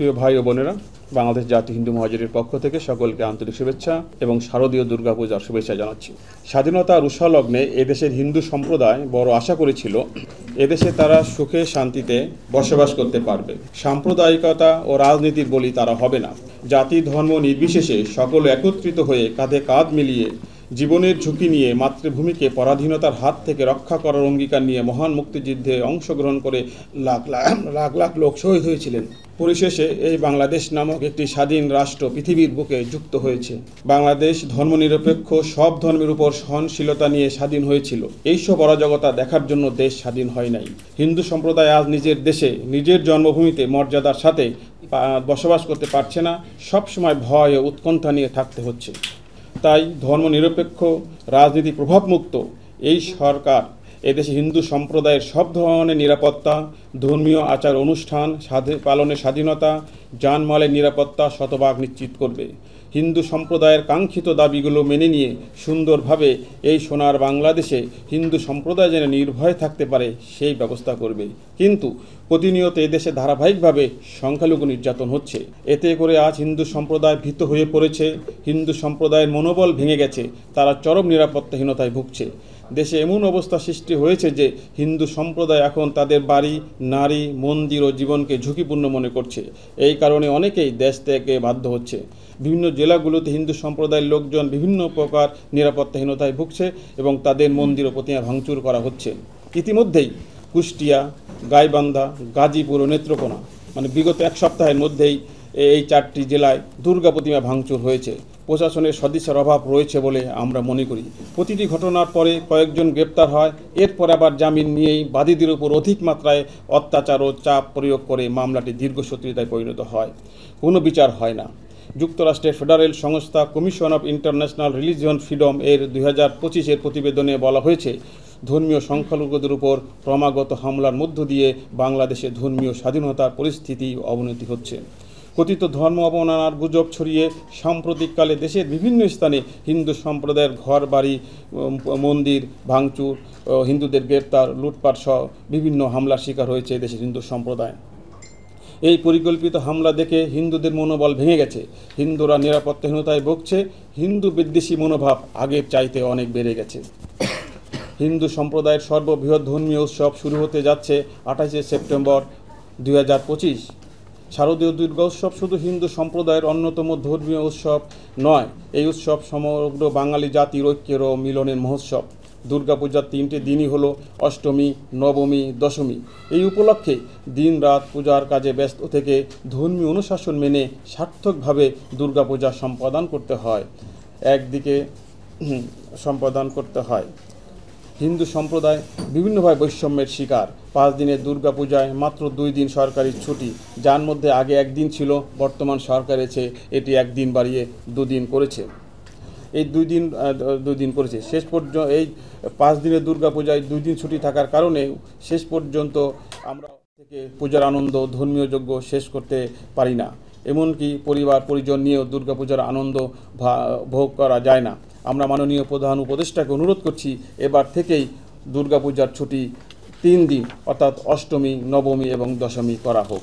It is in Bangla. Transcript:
প্রিয় ভাই ও বোনেরা, বাংলাদেশ জাতীয় হিন্দু মহাজোটের পক্ষ থেকে সকলকে আন্তরিক শুভেচ্ছা এবং শারদীয় দুর্গাপূজার শুভেচ্ছা জানাচ্ছি। স্বাধীনতার উৎসলগ্নে এদেশের হিন্দু সম্প্রদায় বড় আশা করেছিল এদেশে তারা সুখে শান্তিতে বসবাস করতে পারবে। সাম্প্রদায়িকতা ও রাজনীতির বলি তারা হবে না। জাতি ধর্ম নির্বিশেষে সকলে একত্রিত হয়ে কাঁধে কাঁধ মিলিয়ে জীবনের ঝুঁকি নিয়ে মাতৃভূমিকে পরাধীনতার হাত থেকে রক্ষা করার অঙ্গীকার নিয়ে মহান মুক্তিযুদ্ধে অংশগ্রহণ করে লাখ লাখ লোক শহীদ হয়েছিলেন। পরিশেষে এই বাংলাদেশ নামক একটি স্বাধীন রাষ্ট্র পৃথিবীর বুকে যুক্ত হয়েছে। বাংলাদেশ ধর্মনিরপেক্ষ সব ধর্মের উপর সহনশীলতা নিয়ে স্বাধীন হয়েছিল। এইসব অরাজকতা দেখার জন্য দেশ স্বাধীন হয় নাই। হিন্দু সম্প্রদায় আজ নিজের দেশে নিজের জন্মভূমিতে মর্যাদার সাথে বসবাস করতে পারছে না। সবসময় ভয় ও উৎকণ্ঠা নিয়ে থাকতে হচ্ছে। তাই ধর্মনিরপেক্ষ রাজনীতি প্রভাবমুক্ত এই সরকার এদেশে হিন্দু সম্প্রদায়ের সব ধরনের নিরাপত্তা, ধর্মীয় আচার অনুষ্ঠান পালনের স্বাধীনতা, জানমালের নিরাপত্তা শতভাগ নিশ্চিত করবে। হিন্দু সম্প্রদায়ের কাঙ্ক্ষিত দাবিগুলো মেনে নিয়ে সুন্দরভাবে এই সোনার বাংলাদেশে হিন্দু সম্প্রদায় যেন নির্ভয়ে থাকতে পারে সেই ব্যবস্থা করবে। কিন্তু প্রতিনিয়ত এদেশে ধারাবাহিকভাবে সংখ্যালঘু নির্যাতন হচ্ছে। এতে করে আজ হিন্দু সম্প্রদায় ভীত হয়ে পড়েছে। হিন্দু সম্প্রদায়ের মনোবল ভেঙে গেছে। তারা চরম নিরাপত্তাহীনতায় ভুগছে। দেশে এমন অবস্থা সৃষ্টি হয়েছে যে হিন্দু সম্প্রদায় এখন তাদের বাড়ি, নারী, মন্দির ও জীবনকে ঝুঁকিপূর্ণ মনে করছে। এই কারণে অনেকেই দেশ থেকে বাধ্য হচ্ছে। বিভিন্ন জেলাগুলোতে হিন্দু সম্প্রদায়ের লোকজন বিভিন্ন প্রকার নিরাপত্তাহীনতায় ভুগছে এবং তাদের মন্দির ও প্রতিমা ভাঙচুর করা হচ্ছে। ইতিমধ্যেই কুষ্টিয়া, গাইবান্ধা, গাজীপুর ও নেত্রকোনা বিগত এক সপ্তাহের মধ্যেই এই 4টি জেলায় দুর্গা প্রতিমা ভাঙচুর হয়েছে। প্রশাসনের সদিচ্ছার অভাব রয়েছে বলে আমরা মনে করি। প্রতিটি ঘটনার পরে কয়েকজন গ্রেপ্তার হয়, এরপর আবার জামিন নিয়েই বাদীদের উপর অধিক মাত্রায় অত্যাচার ও চাপ প্রয়োগ করে মামলাটি দীর্ঘসূত্রিতায় পরিণত হয়। কোনো বিচার হয় না। যুক্তরাষ্ট্রের ফেডারেল সংস্থা commission of international religion freedom এর 2025-এর প্রতিবেদনে বলা হয়েছে, ধর্মীয় সংখ্যালঘুদের উপর ক্রমাগত হামলার মধ্য দিয়ে বাংলাদেশে ধর্মীয় স্বাধীনতার পরিস্থিতি অবনতি হচ্ছে। কথিত ধর্ম অবমাননার গুজব ছড়িয়ে সাম্প্রতিককালে দেশের বিভিন্ন স্থানে হিন্দু সম্প্রদায়ের ঘর বাড়ি, মন্দির ভাঙচুর, হিন্দুদের গ্রেপ্তার, লুটপাট সহ বিভিন্ন হামলার শিকার হয়েছে দেশের হিন্দু সম্প্রদায়। এই পরিকল্পিত হামলা দেখে হিন্দুদের মনোবল ভেঙে গেছে। হিন্দুরা নিরাপত্তাহীনতায় ভুগছে। হিন্দু বিদ্বেষী মনোভাব আগের চাইতে অনেক বেড়ে গেছে। হিন্দু সম্প্রদায়ের সর্ববৃহৎ ধর্মীয় উৎসব শুরু হতে যাচ্ছে 28শে সেপ্টেম্বর 2025। শারদীয় দুর্গা উৎসব শুধু হিন্দু সম্প্রদায়ের অন্যতম ধর্মীয় উৎসব নয়, এই উৎসব সমগ্র বাঙালি জাতির ঐক্যের ও মিলনের মহোৎসব। দুর্গাপূজার 3টি দিনই হলো অষ্টমী, নবমী, দশমী। এই উপলক্ষে দিন রাত পূজার কাজে ব্যস্ত থেকে ধর্মীয় অনুশাসন মেনে সার্থকভাবে দুর্গাপূজা সম্পাদন করতে হয়। হিন্দু সম্প্রদায় বিভিন্নভাবে বৈষম্যের শিকার। 5 দিনের দুর্গাপূজায় মাত্র 2 দিন সরকারি ছুটি, যার মধ্যে আগে 1 দিন ছিল, বর্তমান সরকার এটি 1 দিন বাড়িয়ে 2 দিন করেছে। এই 2 দিন করেছে। শেষ পর্যন্ত এই 5 দিনের দুর্গাপূজায় 2 দিন ছুটি থাকার কারণে শেষ পর্যন্ত আমরা থেকে পূজার আনন্দ, ধর্মীয় যজ্ঞ শেষ করতে পারি না। এমনকি পরিবার পরিজন নিয়েও দুর্গাপূজার আনন্দ ভোগ করা যায় না। আমরা মাননীয় প্রধান উপদেষ্টাকে অনুরোধ করছি, এবার থেকেই দুর্গাপূজার ছুটি 3 দিন অর্থাৎ অষ্টমী, নবমী এবং দশমী করা হোক।